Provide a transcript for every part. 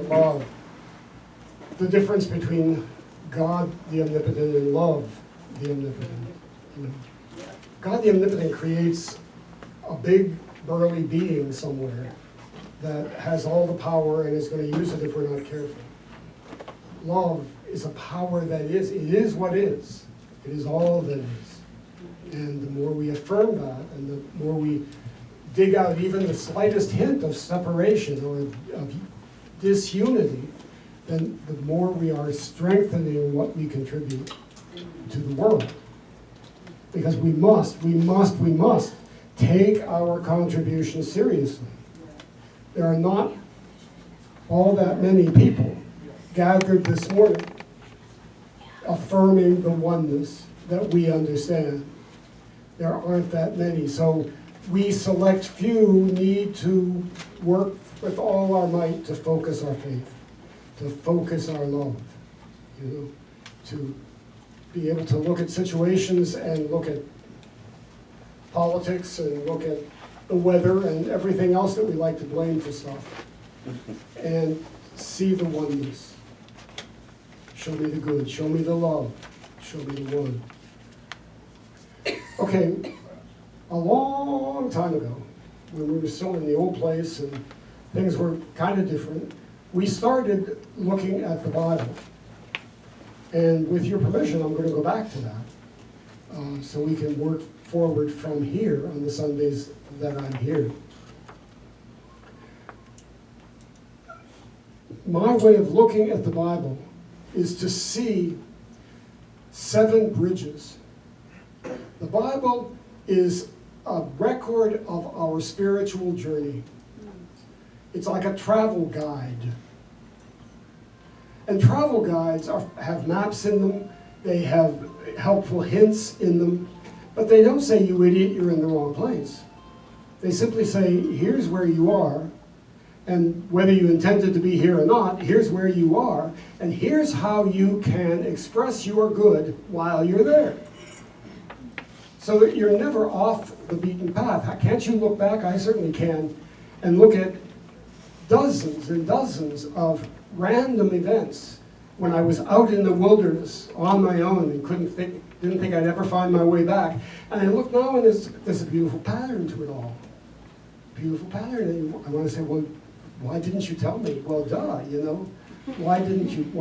love, the difference between God the omnipotent and love the omnipotent. You know, God the omnipotent creates a big burly being somewhere that has all the power and is going to use it if we're not careful. Love is a power that is, it is what is. It is all that is. And the more we affirm that, and the more we dig out even the slightest hint of separation or of disunity, then the more we are strengthening what we contribute to the world. Because we must take our contribution seriously. There are not all that many people gathered this morning affirming the oneness that we understand. There aren't that many. So we select few need to work with all our might to focus our faith, to focus our love, you know, to be able to look at situations and look at politics and look at the weather and everything else that we like to blame for stuff and see the oneness. Show me the good, show me the love, show me the one. Okay, a long time ago, when we were still in the old place and things were kind of different, we started looking at the Bible. And with your permission, I'm going to go back to that so we can work forward from here on the Sundays that I'm here. My way of looking at the Bible is to see 7 bridges. The Bible is a record of our spiritual journey. It's like a travel guide. And travel guides have maps in them, they have helpful hints in them, but they don't say, you idiot, you're in the wrong place. They simply say, here's where you are, and whether you intended to be here or not, here's where you are, and here's how you can express your good while you're there. So that you're never off the beaten path. Can't you look back? I certainly can, and look at dozens and dozens of random events when I was out in the wilderness on my own and didn't think I'd ever find my way back. And I look now and there's a beautiful pattern to it all. Beautiful pattern. And I want to say, well, why didn't you tell me? Well, duh, you know. Why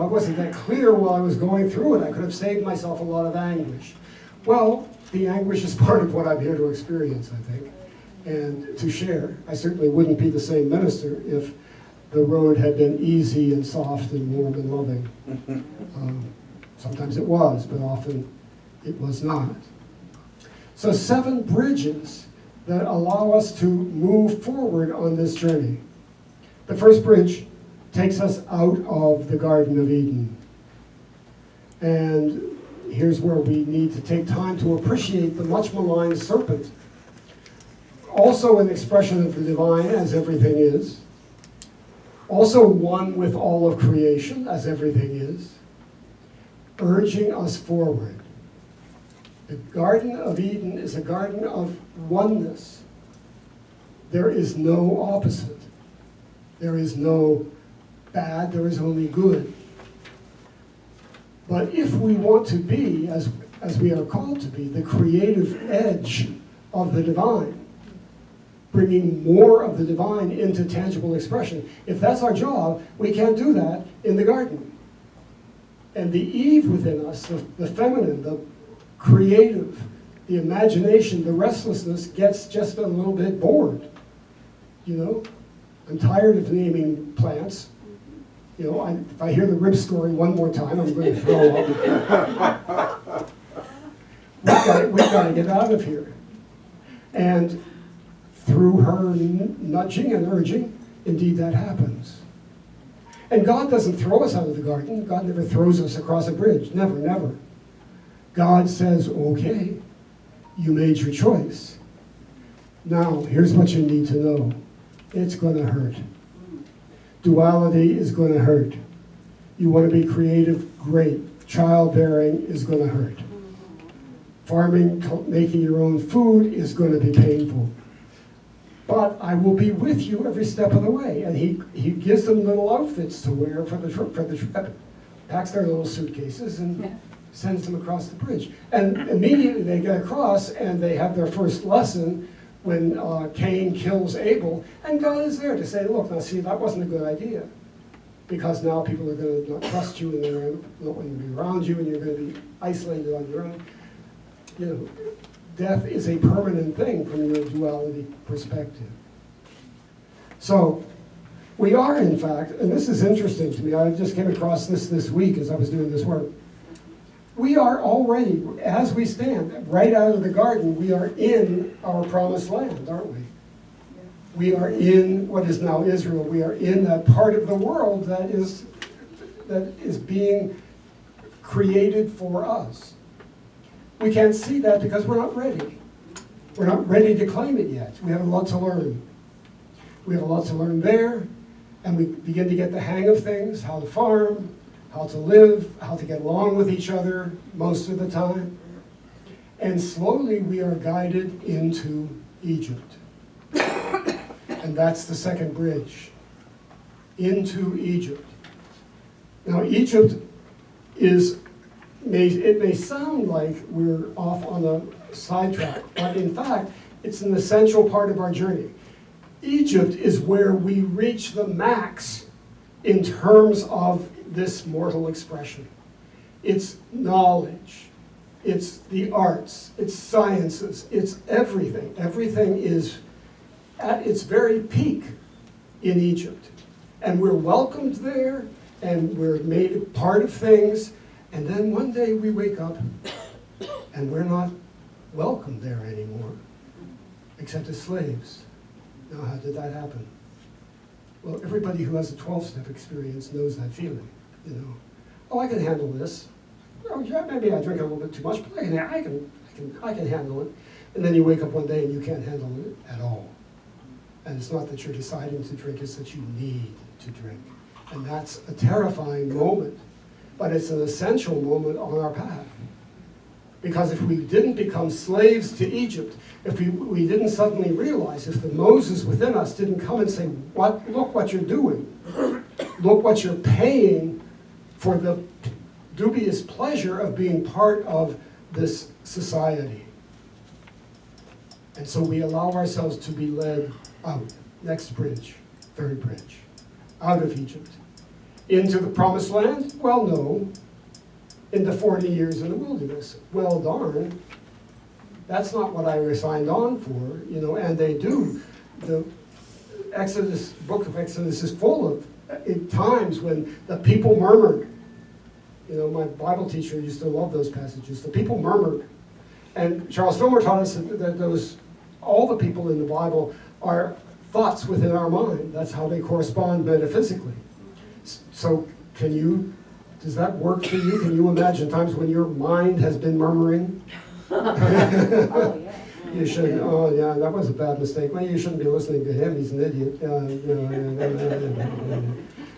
wasn't that clear while I was going through it? I could have saved myself a lot of anguish. Well, the anguish is part of what I'm here to experience, I think, and to share. I certainly wouldn't be the same minister if the road had been easy and soft and warm and loving. Sometimes it was, but often it was not. So 7 bridges that allow us to move forward on this journey. The first bridge takes us out of the Garden of Eden. And here's where we need to take time to appreciate the much maligned serpent. Also an expression of the divine, as everything is. Also one with all of creation, as everything is. Urging us forward. The Garden of Eden is a garden of oneness. There is no opposite. There is no bad, there is only good. But if we want to be, as we are called to be, the creative edge of the divine, bringing more of the divine into tangible expression, if that's our job, we can't do that in the garden. And the Eve within us, the feminine, the creative, the imagination, the restlessness gets just a little bit bored. You know, I'm tired of naming plants. You know, if I hear the rib story one more time, I'm going to throw up. We've got to get out of here. And through her nudging and urging, indeed that happens. And God doesn't throw us out of the garden. God never throws us across a bridge. Never, never. God says, okay, you made your choice. Now, here's what you need to know. It's going to hurt. Duality is going to hurt. You want to be creative? Great. Childbearing is going to hurt. Farming, making your own food is going to be painful. but I will be with you every step of the way. And he gives them little outfits to wear for the trip, packs their little suitcases and sends them across the bridge. And immediately they get across and they have their first lesson when Cain kills Abel, and God is there to say, look, now see, that wasn't a good idea. Because now people are going to not trust you and they're not going to be around you and you're going to be isolated on your own. You know, death is a permanent thing from your duality perspective. So, we are in fact, and this is interesting to me, I just came across this week as I was doing this work. We are already, as we stand, right out of the garden, we are in our promised land, aren't we? We are in what is now Israel. We are in that part of the world that is being created for us. We can't see that because we're not ready. We're not ready to claim it yet. We have a lot to learn. We have a lot to learn there, and we begin to get the hang of things, how to farm, how to live, how to get along with each other most of the time. And slowly we are guided into Egypt. And that's the second bridge, into Egypt. Now Egypt it may sound like we're off on a sidetrack, but in fact, it's an essential part of our journey. Egypt is where we reach the max in terms of this mortal expression. It's knowledge, it's the arts, it's sciences, it's everything. Everything is at its very peak in Egypt. And we're welcomed there, and we're made part of things, and then one day we wake up, and we're not welcomed there anymore, except as slaves. Now, how did that happen? Well, everybody who has a 12-step experience knows that feeling, you know. Oh, I can handle this. Oh, yeah, maybe I drink a little bit too much, but I can handle it. And then you wake up one day and you can't handle it at all. And it's not that you're deciding to drink, it's that you need to drink. And that's a terrifying moment, but it's an essential moment on our path. Because if we didn't become slaves to Egypt, if we didn't suddenly realize, if the Moses within us didn't come and say, look what you're doing, look what you're paying for the dubious pleasure of being part of this society. And so we allow ourselves to be led out. Next bridge, third bridge, out of Egypt. Into the promised land? Well, no. Into 40 years in the wilderness. Well, darn. That's not what I signed on for, you know, and they do. The book of Exodus is full of times when the people murmured. You know, my Bible teacher used to love those passages. The people murmured. And Charles Fillmore taught us that all the people in the Bible are thoughts within our mind. That's how they correspond metaphysically. So does that work for you? Can you imagine times when your mind has been murmuring? Oh, yeah. You should, oh yeah, that was a bad mistake. Well, you shouldn't be listening to him, he's an idiot.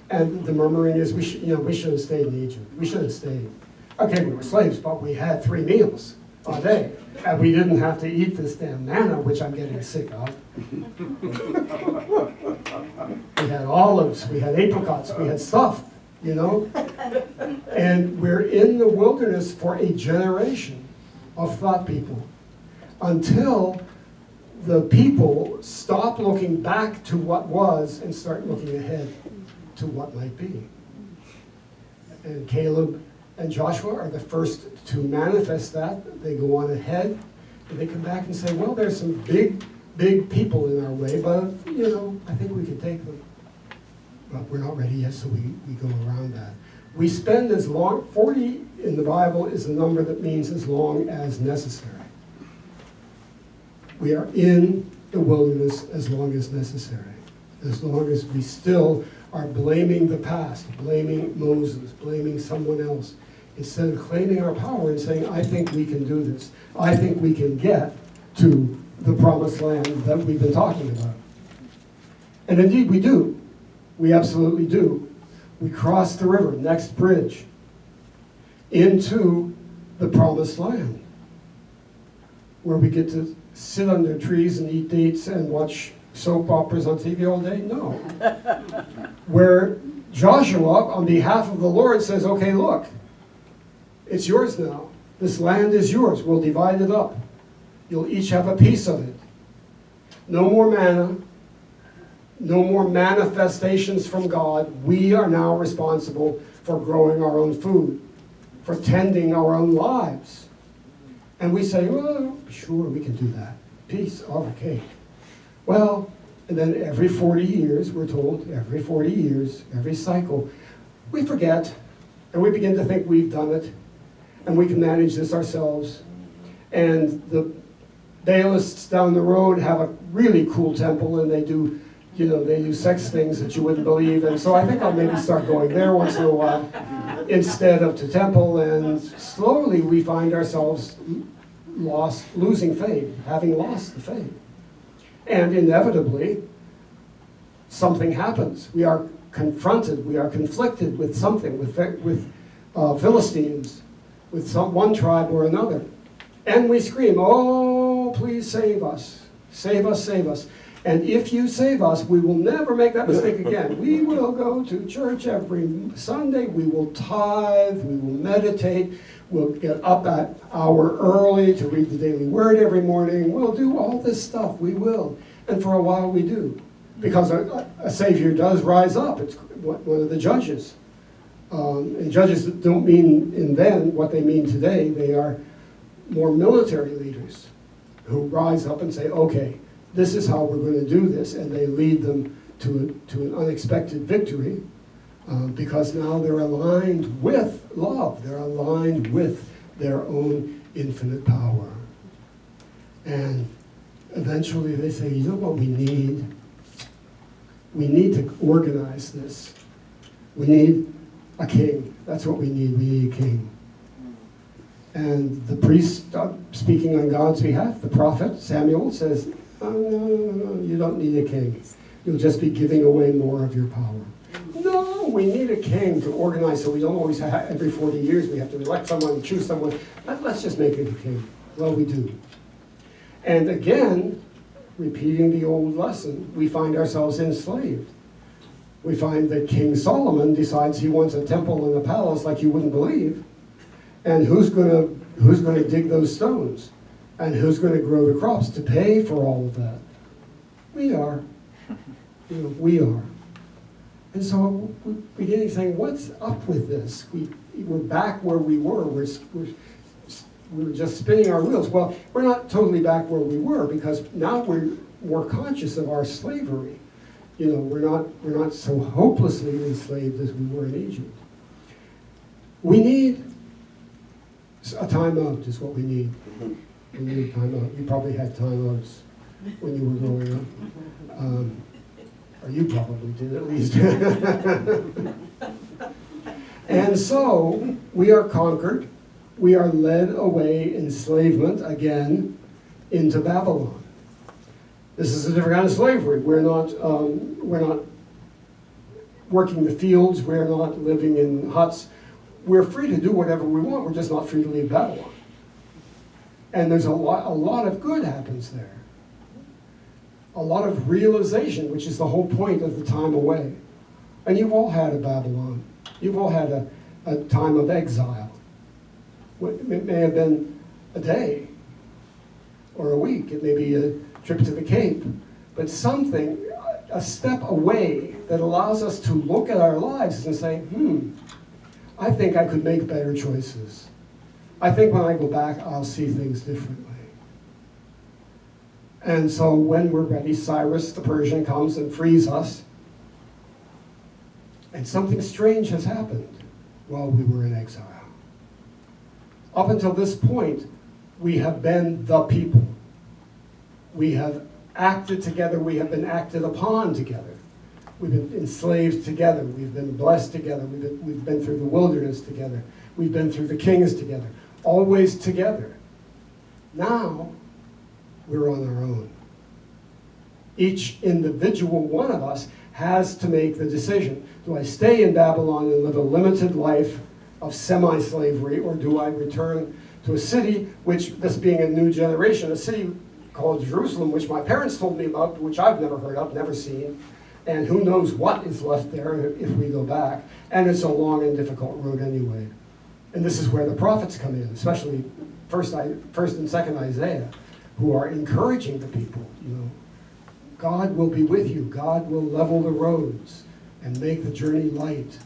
And the murmuring is, we should have stayed in Egypt. We should have stayed. Okay, we were slaves, but we had 3 meals a day. And we didn't have to eat this damn manna, which I'm getting sick of. We had olives, we had apricots, we had stuff, you know? And we're in the wilderness for a generation of thought people until the people stop looking back to what was and start looking ahead to what might be. And Caleb and Joshua are the first to manifest that. They go on ahead, and they come back and say, well, there's some big people in our way, but, you know, I think we can take them. But we're not ready yet, so we go around that. We spend 40 in the Bible is a number that means as long as necessary. We are in the wilderness as long as necessary. As long as we still are blaming the past, blaming Moses, blaming someone else, instead of claiming our power and saying, I think we can do this. I think we can get to the promised land that we've been talking about. And indeed we do. We absolutely do. We cross the river, next bridge, into the promised land, where we get to sit under trees and eat dates and watch soap operas on TV all day? No. Where Joshua, on behalf of the Lord, says, okay, look, it's yours now. This land is yours. We'll divide it up. You'll each have a piece of it. No more manna. No more manifestations from God. We are now responsible for growing our own food, for tending our own lives. And we say, well, sure, we can do that. Piece of a cake. Well, and then every 40 years, we're told, every 40 years, every cycle, we forget, and we begin to think we've done it, and we can manage this ourselves. And the Baalists down the road have a really cool temple, and they do, they do sex things that you wouldn't believe. And so I think I'll maybe start going there once in a while instead of to temple. And slowly we find ourselves losing faith, having lost the faith. And inevitably, something happens. We are confronted, we are conflicted with something, with Philistines, with one tribe or another. And we scream, oh, please save us. Save us, save us. And if you save us, we will never make that mistake again. We will go to church every Sunday. We will tithe. We will meditate. We'll get up an hour early to read the daily word every morning. We'll do all this stuff. We will. And for a while we do. Because a Savior does rise up. It's one of the judges. And judges don't mean in then what they mean today. They are more military leaders who rise up and say, okay, this is how we're going to do this. And they lead them to an unexpected victory. Because now they're aligned with love. They're aligned with their own infinite power. And eventually they say, you know what we need? We need to organize this. We need a king. That's what we need. We need a king. And the priest, speaking on God's behalf, the prophet Samuel says, oh, no, you don't need a king. You'll just be giving away more of your power. No, we need a king to organize so we don't always have, every 40 years we have to elect someone and choose someone. Let's just make it a king. Well, we do. And again, repeating the old lesson, we find ourselves enslaved. We find that King Solomon decides he wants a temple and a palace like you wouldn't believe. And who's going to dig those stones? And who's going to grow the crops to pay for all of that? We are. We are. And so we're beginning saying, what's up with this? We're back where we were. We're just spinning our wheels. Well, we're not totally back where we were because now we're more conscious of our slavery. We're not so hopelessly enslaved as we were in Egypt. We need a timeout is what we need. We need a timeout. You probably had timeouts when you were growing up. Or you probably did at least. And so we are conquered. We are led away enslavement again into Babylon. This is a different kind of slavery. We're not working the fields. We're not living in huts. We're free to do whatever we want. We're just not free to leave Babylon. And there's a lot of good happens there. A lot of realization, which is the whole point of the time away. And you've all had a Babylon. You've all had a time of exile. It may have been a day or a week. It may be a trip to the Cape. But something, a step away that allows us to look at our lives and say, I think I could make better choices. I think when I go back, I'll see things differently. And so when we're ready, Cyrus the Persian comes and frees us. And something strange has happened while we were in exile. Up until this point, we have been the people. We have acted together. We have been acted upon together. We've been enslaved together. We've been blessed together. We've been through the wilderness together. We've been through the kings together. Always together. Now, we're on our own. Each individual one of us has to make the decision. Do I stay in Babylon and live a limited life of semi-slavery, or do I return to a city, which, this being a new generation, a city called Jerusalem, which my parents told me about, which I've never heard of, never seen. And who knows what is left there if we go back. And it's a long and difficult road anyway. And this is where the prophets come in, especially first and second Isaiah, who are encouraging the people, God will be with you. God will level the roads and make the journey light.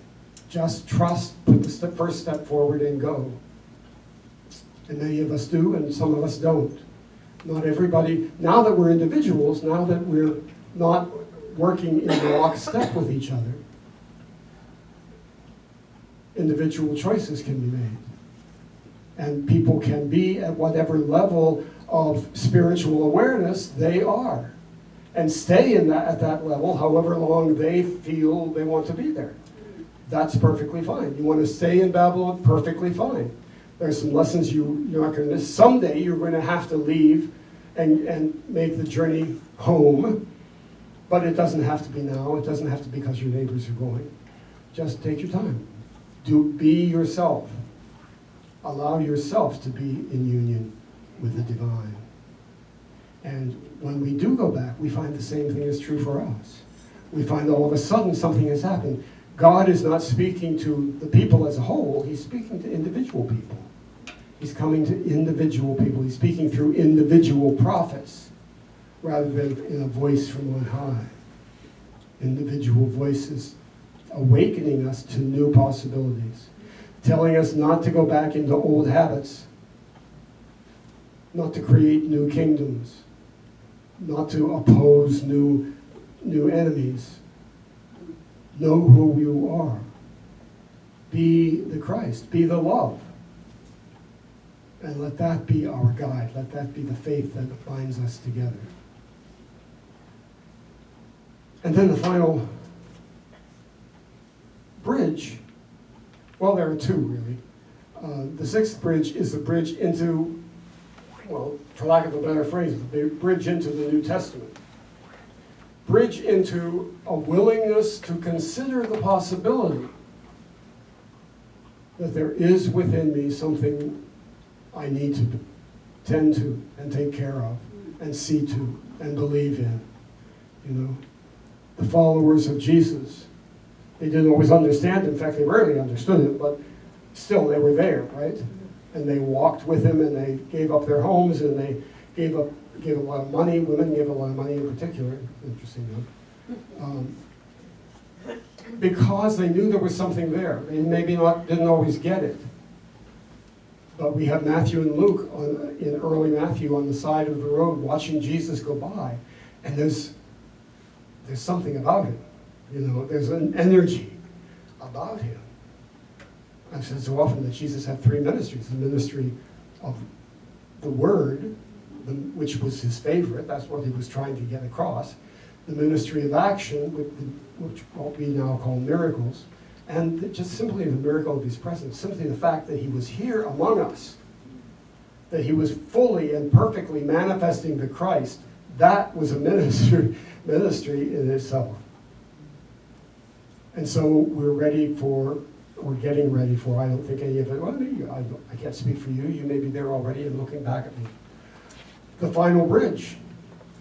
Just trust, put the first step forward and go. And many of us do, and some of us don't. Not everybody, now that we're individuals, now that we're not working in lockstep with each other, individual choices can be made. And people can be at whatever level of spiritual awareness they are. And stay at that level however long they feel they want to be there. That's perfectly fine. You want to stay in Babylon, perfectly fine. There's some lessons you're not going to miss. Someday you're going to have to leave and make the journey home. But it doesn't have to be now. It doesn't have to be because your neighbors are going. Just take your time. Be yourself. Allow yourself to be in union with the divine. And when we do go back, we find the same thing is true for us. We find all of a sudden something has happened. God is not speaking to the people as a whole. He's speaking to individual people. He's coming to individual people. He's speaking through individual prophets rather than in a voice from on high. Individual voices awakening us to new possibilities, telling us not to go back into old habits, not to create new kingdoms, not to oppose new enemies. Know who you are. Be the Christ. Be the love. And let that be our guide. Let that be the faith that binds us together. And then the final bridge, well, there are two really. The sixth bridge is the bridge into, well, for lack of a better phrase, the bridge into the New Testament. Bridge into a willingness to consider the possibility that there is within me something I need to tend to and take care of and see to and believe in. The followers of Jesus, they didn't always understand. In fact, they rarely understood it, but still they were there, right? And they walked with him, and they gave up their homes, and they gave a lot of money. Women gave a lot of money in particular. Interesting enough. Because they knew there was something there. They maybe didn't always get it. But we have Matthew and Luke in early Matthew on the side of the road watching Jesus go by. And there's something about him. There's an energy about him. I've said so often that Jesus had three ministries. The ministry of the Word, which was his favorite. That's what he was trying to get across. The ministry of action, which what we now call miracles. And just simply the miracle of his presence. Simply the fact that he was here among us. That he was fully and perfectly manifesting the Christ. That was a ministry in itself. And so we're getting ready for, I don't think any of it, well, I can't speak for you, you may be there already and looking back at me. The final bridge,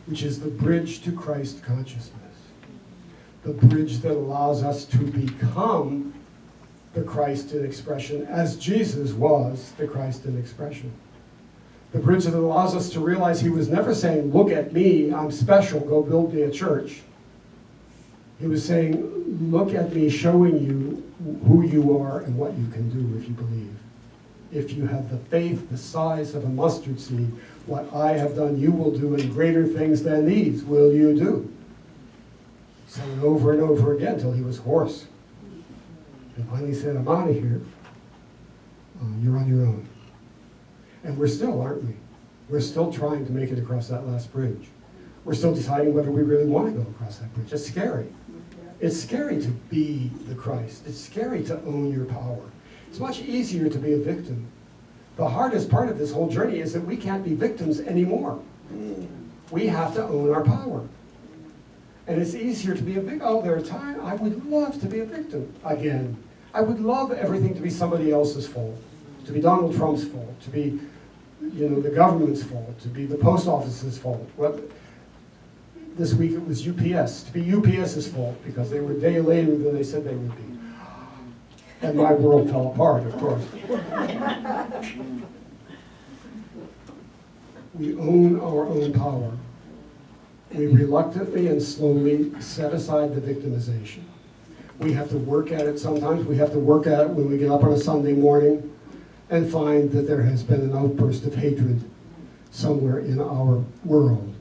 which is the bridge to Christ consciousness. The bridge that allows us to become the Christ in expression as Jesus was the Christ in expression. The bridge that allows us to realize he was never saying, look at me, I'm special, go build me a church. He was saying, look at me, showing you who you are and what you can do if you believe. If you have the faith the size of a mustard seed, what I have done you will do, and greater things than these will you do. Said it over and over again until he was hoarse. And finally said, I'm out of here. You're on your own. And we're still, aren't we? We're still trying to make it across that last bridge. We're still deciding whether we really want to go across that bridge. It's scary. It's scary to be the Christ. It's scary to own your power. It's much easier to be a victim. The hardest part of this whole journey is that we can't be victims anymore. We have to own our power. And it's easier to be a victim. Oh, there are times I would love to be a victim again. I would love everything to be somebody else's fault. To be Donald Trump's fault. To be the government's fault, to be the post office's fault. Well, this week it was UPS, to be UPS's fault, because they were a day later than they said they would be. And my world fell apart, of course. We own our own power. We reluctantly and slowly set aside the victimization. We have to work at it sometimes. We have to work at it when we get up on a Sunday morning and find that there has been an outburst of hatred somewhere in our world.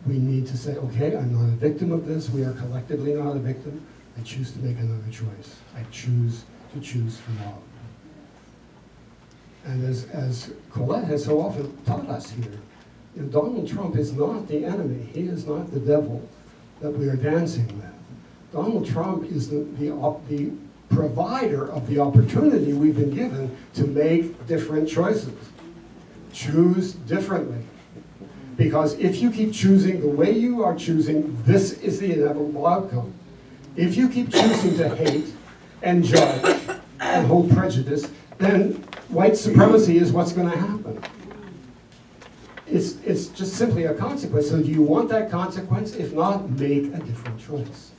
We need to say, okay, I'm not a victim of this. We are collectively not a victim. I choose to make another choice. I choose to choose for love. And as Colette has so often taught us here, Donald Trump is not the enemy. He is not the devil that we are dancing with. Donald Trump is the provider of the opportunity we've been given to make different choices. Choose differently. Because if you keep choosing the way you are choosing, this is the inevitable outcome. If you keep choosing to hate and judge and hold prejudice, then white supremacy is what's going to happen. It's just simply a consequence. So do you want that consequence? If not, make a different choice.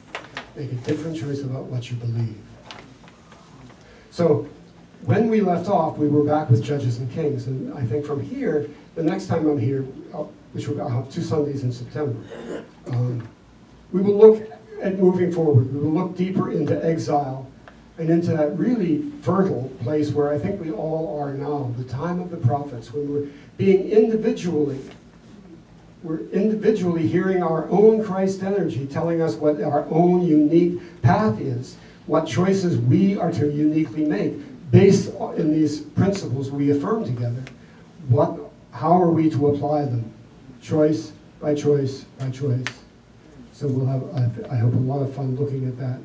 Make a different choice about what you believe. So when we left off, we were back with Judges and Kings. And I think from here, the next time I'm here, which I'll have 2 Sundays in September, we will look at moving forward. We will look deeper into exile and into that really fertile place where I think we all are now, the time of the prophets, when we're being we're individually hearing our own Christ energy telling us what our own unique path is, what choices we are to uniquely make based in these principles we affirm together. How are we to apply them? Choice by choice by choice. So we'll have, I hope, a lot of fun looking at that.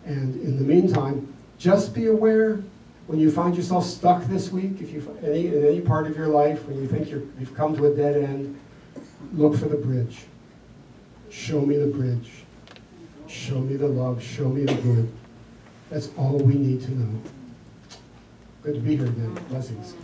And in the meantime, just be aware when you find yourself stuck this week, if you in any part of your life, when you think you've come to a dead end, look for the bridge. Show me the bridge. Show me the love. Show me the good. That's all we need to know. Good to be here again. Blessings.